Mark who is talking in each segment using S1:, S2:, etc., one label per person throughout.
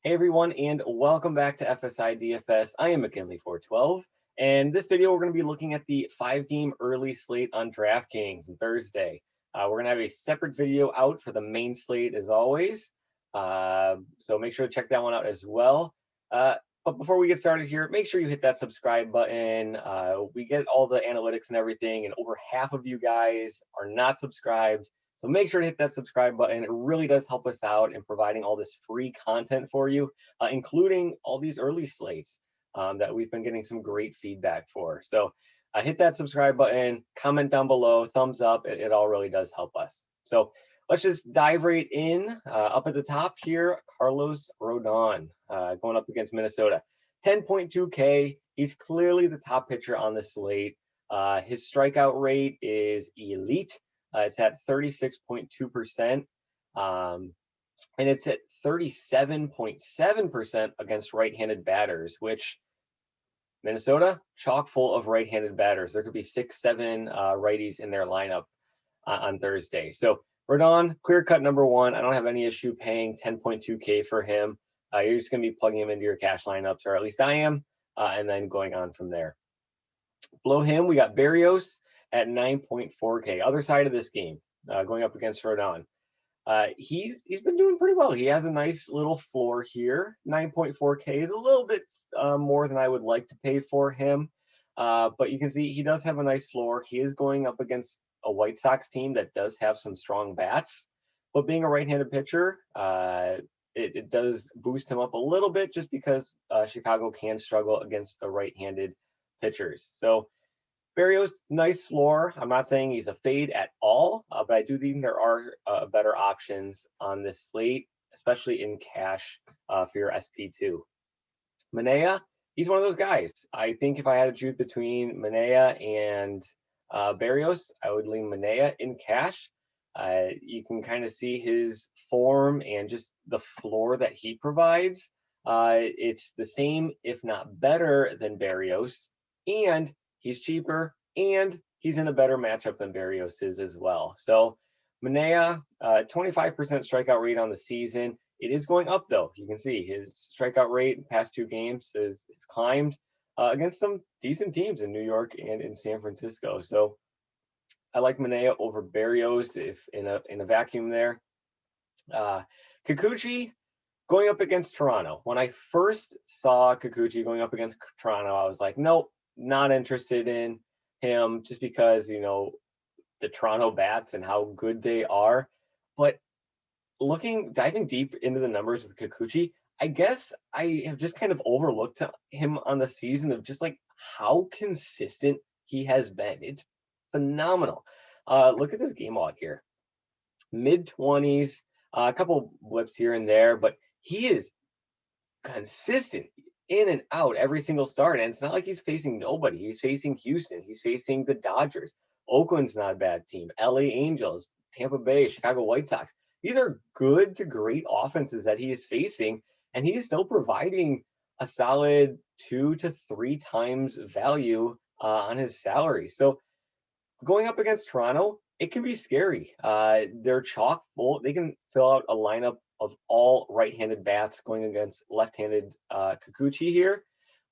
S1: Hey everyone, and welcome back to FSI DFS. I am McKinley412, and this video we're going to be looking at the 5-game early slate on Draftkings on Thursday. We're going to have a separate video out for the main slate as always, so make sure to check that one out as well. But before we get started here, make sure you hit that subscribe button. We get all the analytics and everything, and over half of you guys are not subscribed. So make sure to hit that subscribe button. It really does help us out in providing all this free content for you, including all these early slates that we've been getting some great feedback for. So hit that subscribe button, comment down below, thumbs up. It all really does help us. So let's just dive right in. Up at the top here, Carlos Rodon going up against Minnesota. 10.2K. He's clearly the top pitcher on the slate. His strikeout rate is elite. It's at 36.2%, and it's at 37.7% against right-handed batters, which Minnesota, chock full of right-handed batters. There could be 6-7 righties in their lineup on Thursday. So Rodon, clear-cut number one. I don't have any issue paying 10.2K for him. You're just going to be plugging him into your cash lineups, or at least I am, and then going on from there. Below him, we got Berrios at 9.4K. Other side of this game, going up against Rodon. He's been doing pretty well. He has a nice little floor here. 9.4K is a little bit more than I would like to pay for him. But you can see he does have a nice floor. He is going up against a White Sox team that does have some strong bats. But being a right-handed pitcher, it does boost him up a little bit just because Chicago can struggle against the right-handed pitchers. So Berrios, nice floor. I'm not saying he's a fade at all, but I do think there are better options on this slate, especially in cash for your SP2. Manaea, he's one of those guys. I think if I had to choose between Manaea and Berrios, I would lean Manaea in cash. You can kind of see his form and just the floor that he provides. It's the same, if not better, than Berrios, and he's cheaper, and he's in a better matchup than Berrios is as well. So Manaea, 25% strikeout rate on the season. It is going up, though. You can see his strikeout rate in past 2 games is climbed against some decent teams in New York and in San Francisco. So I like Manaea over Berrios if in a vacuum there. Kikuchi going up against Toronto. When I first saw Kikuchi going up against Toronto, I was like, nope, not interested in him just because, you know, the Toronto bats and how good they are. But diving deep into the numbers with Kikuchi, I guess I have just kind of overlooked him on the season of just like how consistent he has been. It's phenomenal. Look at this game log here. Mid-20s, a couple blips here and there, but he is consistent in and out every single start. And it's not like he's facing nobody. He's facing Houston. He's facing the Dodgers. Oakland's not a bad team. LA Angels, Tampa Bay, Chicago White Sox. These are good to great offenses that he is facing, and he is still providing a solid 2 to 3 times value on his salary. So going up against Toronto, it can be scary. They're chock full. They can fill out a lineup of all right-handed bats going against left-handed Kikuchi here.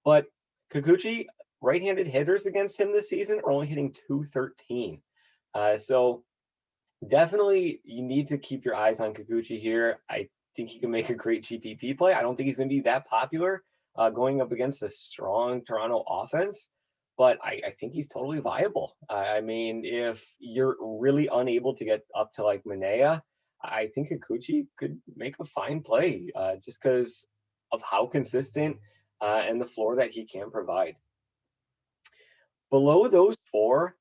S1: But Kikuchi, right-handed hitters against him this season are only hitting 213. So definitely you need to keep your eyes on Kikuchi here. I think he can make a great GPP play. I don't think he's going to be that popular going up against a strong Toronto offense, but I think he's totally viable. I mean, if you're really unable to get up to like Manaea, I think Kikuchi could make a fine play just because of how consistent and the floor that he can provide. Below those 4,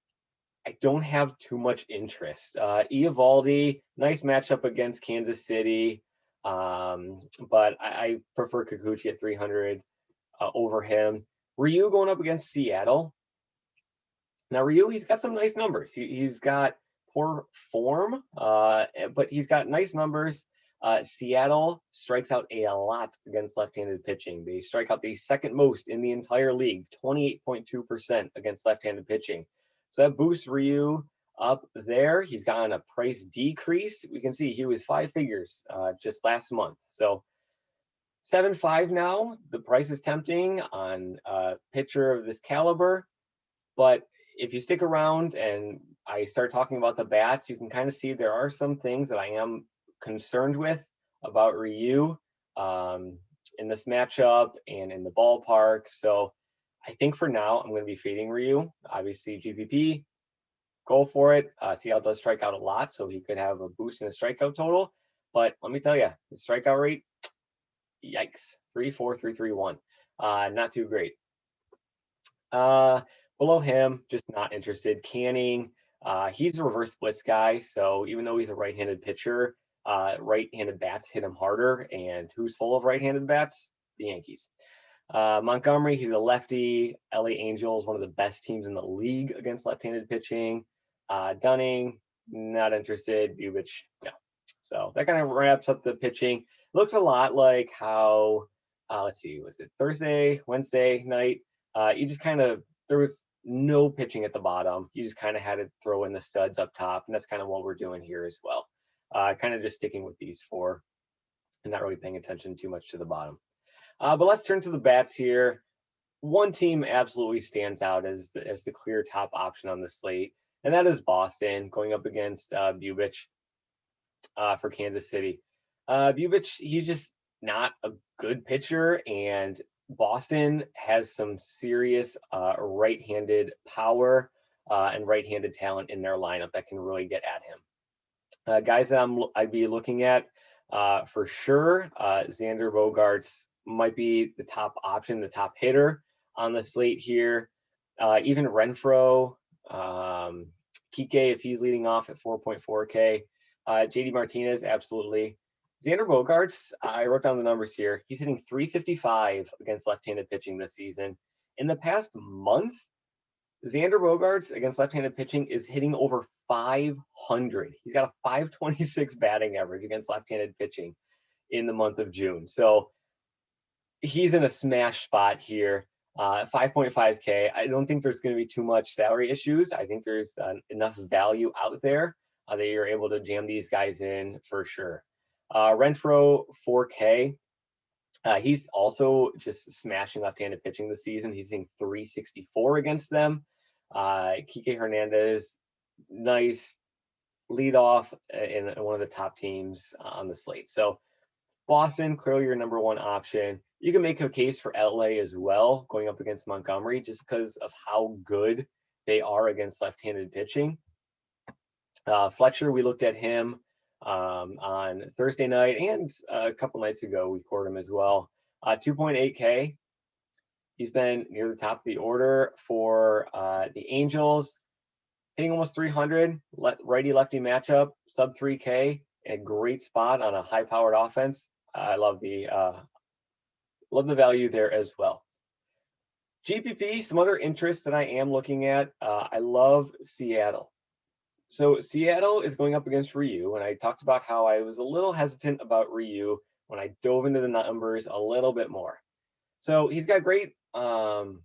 S1: I don't have too much interest. EOVALDI, nice matchup against Kansas City, but I prefer Kikuchi at 300 over him. Ryu going up against Seattle. Now, Ryu, he's got some nice numbers. He's got poor form, but he's got nice numbers. Seattle strikes out a lot against left-handed pitching. They strike out the second most in the entire league, 28.2% against left-handed pitching. So that boosts Ryu up there. He's gotten a price decrease. We can see he was 5 figures just last month. So 7.5 now. The price is tempting on a pitcher of this caliber, but if you stick around and I start talking about the bats, you can kind of see there are some things that I am concerned with about Ryu in this matchup and in the ballpark. So I think for now, I'm going to be fading Ryu. Obviously, GPP, go for it. Seattle does strike out a lot, so he could have a boost in the strikeout total. But let me tell you, the strikeout rate, yikes, 3.4, 3.31. Not too great. Below him, just not interested. Canning, he's a reverse splits guy, so even though he's a right-handed pitcher, right-handed bats hit him harder. And who's full of right-handed bats? The Yankees. Montgomery, he's a lefty. LA Angels, one of the best teams in the league against left-handed pitching. Dunning, not interested. Bubich, no. So that kind of wraps up the pitching. Looks a lot like how, let's see, was it Thursday, Wednesday night? You just kind of, there was no pitching at the bottom. You just kind of had to throw in the studs up top, and that's kind of what we're doing here as well. Kind of just sticking with these four and not really paying attention too much to the bottom. But let's turn to the bats here. One team absolutely stands out as the clear top option on the slate, and that is Boston going up against Bubich for Kansas City. Bubich, he's just not a good pitcher, and Boston has some serious right-handed power and right-handed talent in their lineup that can really get at him. Guys that I'd be looking at for sure, Xander Bogaerts might be the top option, the top hitter on the slate here. Even Renfroe, Kike, if he's leading off at 4.4K. JD Martinez, absolutely. Xander Bogaerts, I wrote down the numbers here. He's hitting 355 against left-handed pitching this season. In the past month, Xander Bogaerts against left-handed pitching is hitting over 500. He's got a 526 batting average against left-handed pitching in the month of June. So he's in a smash spot here. 5.5K. I don't think there's going to be too much salary issues. I think there's enough value out there that you're able to jam these guys in for sure. Renfroe, 4K. He's also just smashing left-handed pitching this season. He's hitting 364 against them. Kike Hernandez, nice leadoff in one of the top teams on the slate. So Boston, clearly your number one option. You can make a case for LA as well, going up against Montgomery, just because of how good they are against left-handed pitching. Fletcher, we looked at him on Thursday night, and a couple nights ago we scored him as well. 2.8K. He's been near the top of the order for the Angels, hitting almost 300. Righty-lefty matchup, sub 3K, a great spot on a high-powered offense. I love the value there as well. GPP, some other interests that I am looking at. I love Seattle. So Seattle is going up against Ryu, and I talked about how I was a little hesitant about Ryu when I dove into the numbers a little bit more. So he's got great home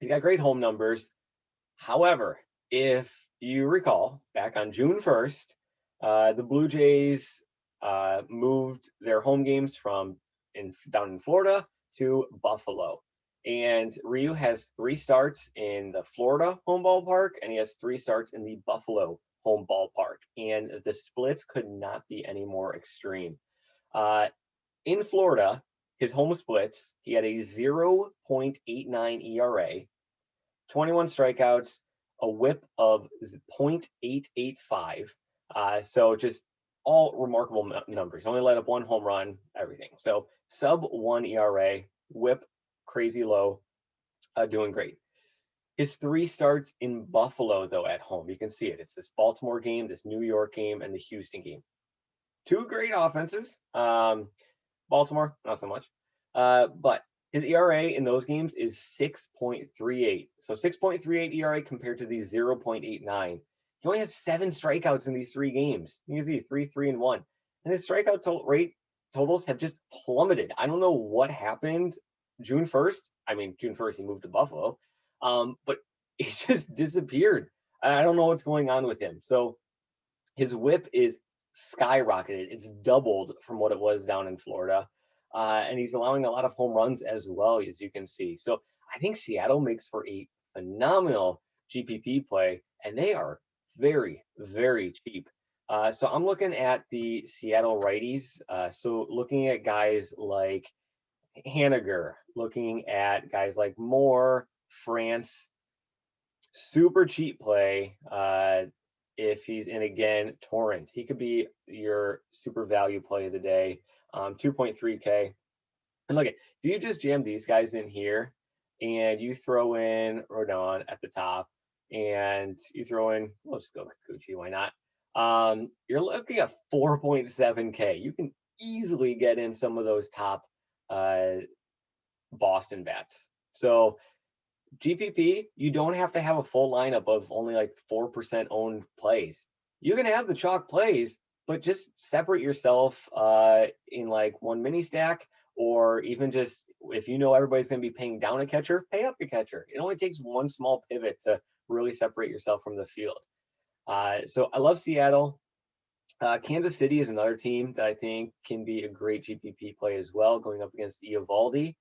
S1: numbers. However, if you recall, back on June 1st, the Blue Jays moved their home games from down in Florida to Buffalo. And Ryu has 3 starts in the Florida home ballpark, and he has 3 starts in the Buffalo home ballpark. And the splits could not be any more extreme. In Florida, his home splits, he had a 0.89 ERA, 21 strikeouts, a whip of 0.885. So just all remarkable numbers. Only let up 1 home run, everything. So sub 1 ERA, whip crazy low, doing great. His 3 starts in Buffalo, though, at home. You can see it. It's this Baltimore game, this New York game, and the Houston game. 2 great offenses. Baltimore, not so much. But his ERA in those games is 6.38. So 6.38 ERA compared to the 0.89. He only has 7 strikeouts in these 3 games. You can see 3, 3, and 1. And his strikeout rate totals have just plummeted. I don't know what happened June 1st. I mean, June 1st, he moved to Buffalo. But it just disappeared. I don't know what's going on with him. So his whip is skyrocketed. It's doubled from what it was down in Florida. and he's allowing a lot of home runs as well, as you can see. So I think Seattle makes for a phenomenal GPP play, and they are very, very cheap. So I'm looking at the Seattle righties. So looking at guys like Haniger, looking at guys like Moore, France, super cheap play. If he's in again, Torrance, he could be your super value play of the day. 2.3K. And look, if you just jam these guys in here and you throw in RODON at the top and you throw in, we'll just go KIKUCHI, why not? You're looking at 4.7K. You can easily get in some of those top Boston bats. So GPP, you don't have to have a full lineup of only like 4% owned plays. You can have the chalk plays, but just separate yourself in like one mini stack, or even just if you know everybody's going to be paying down a catcher, pay up your catcher. It only takes one small pivot to really separate yourself from the field. So I love Seattle. Kansas City is another team that I think can be a great GPP play as well, going up against EOVALDI.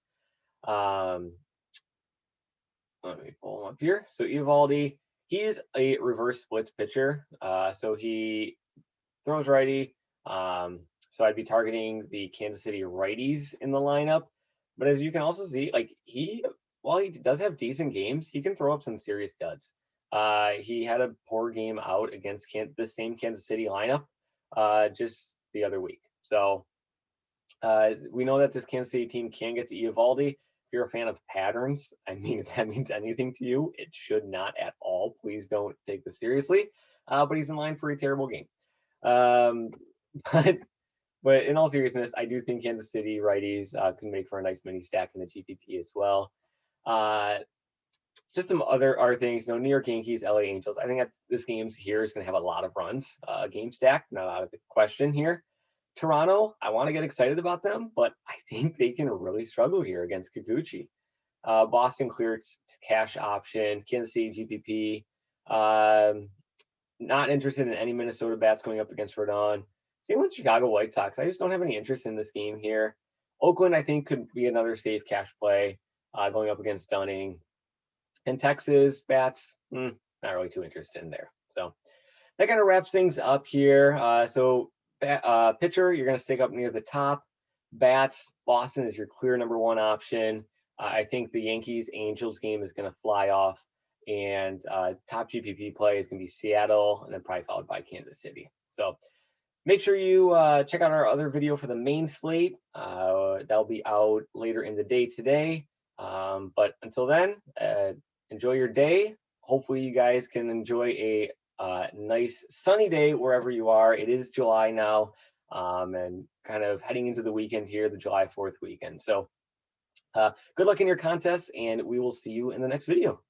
S1: Let me pull him up here. So EOVALDI, he is a reverse splits pitcher. So he throws righty. So I'd be targeting the Kansas City righties in the lineup. But as you can also see, like while he does have decent games, he can throw up some serious duds. He had a poor game out against the same Kansas City lineup just the other week. So we know that this Kansas City team can get to EOVALDI. If you're a fan of patterns, I mean, if that means anything to you, it should not at all. Please don't take this seriously. But he's in line for a terrible game. But in all seriousness, I do think Kansas City righties can make for a nice mini stack in the GPP as well. Just some other things, New York Yankees, LA Angels. I think that this game here is going to have a lot of runs. Game stack, not out of the question here. Toronto, I want to get excited about them, but I think they can really struggle here against KIKUCHI. Boston cleared cash option, Kansas City GPP. Not interested in any Minnesota bats going up against RODON. Same with Chicago White Sox. I just don't have any interest in this game here. Oakland, I think, could be another safe cash play going up against Dunning. And Texas bats, not really too interested in there. So that kind of wraps things up here. So pitcher, you're going to stick up near the top. Bats, Boston is your clear #1 option. I think the Yankees Angels game is going to fly off, and top GPP play is going to be Seattle, and then probably followed by Kansas City. So make sure you check out our other video for the main slate. That'll be out later in the day today. But until then, enjoy your day. Hopefully you guys can enjoy a nice sunny day wherever you are. It is July now, and kind of heading into the weekend here, the July 4th weekend. So good luck in your contests, and we will see you in the next video.